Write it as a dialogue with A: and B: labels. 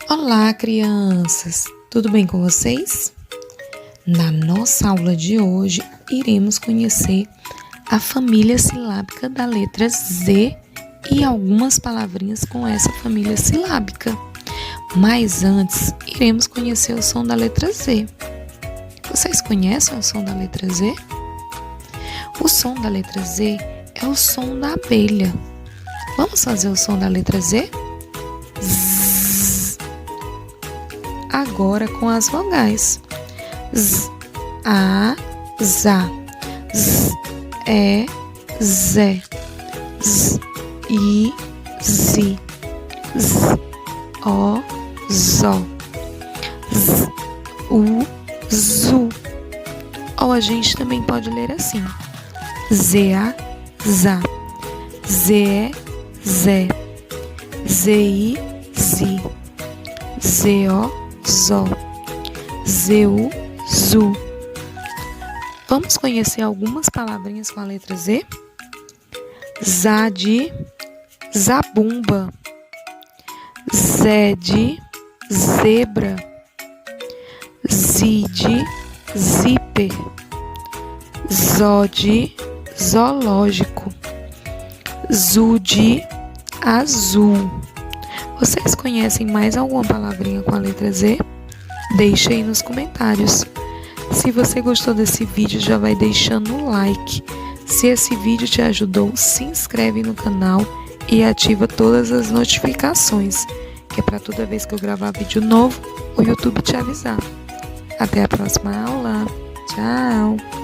A: Olá, crianças! Tudo bem com vocês? Na nossa aula de hoje, iremos conhecer a família silábica da letra Z e algumas palavrinhas com essa família silábica. Mas antes, iremos conhecer o som da letra Z. Vocês conhecem o som da letra Z? O som da letra Z é o som da abelha. Vamos fazer o som da letra Z? Z. Agora com as vogais. Z, A, Zá. Z, E, Zé. Z, I, Zi. Z, O, Zó. Z, U, Zu. Ou a gente também pode ler assim: Z-A, Zá. Z-E, Zé. Z-I, Zi. Z-O, Zó. Z-U, Zu. Vamos conhecer algumas palavrinhas com a letra Z? Zá de zabumba. Zé de zebra. Zi de zíper. Zó de zoológico. Zu de azul. Vocês conhecem mais alguma palavrinha com a letra Z? Deixe aí nos comentários. Se você gostou desse vídeo, já vai deixando um like. Se esse vídeo te ajudou, se inscreve no canal e ativa todas as notificações, que é para toda vez que eu gravar vídeo novo, o YouTube te avisar. Até a próxima aula. Tchau!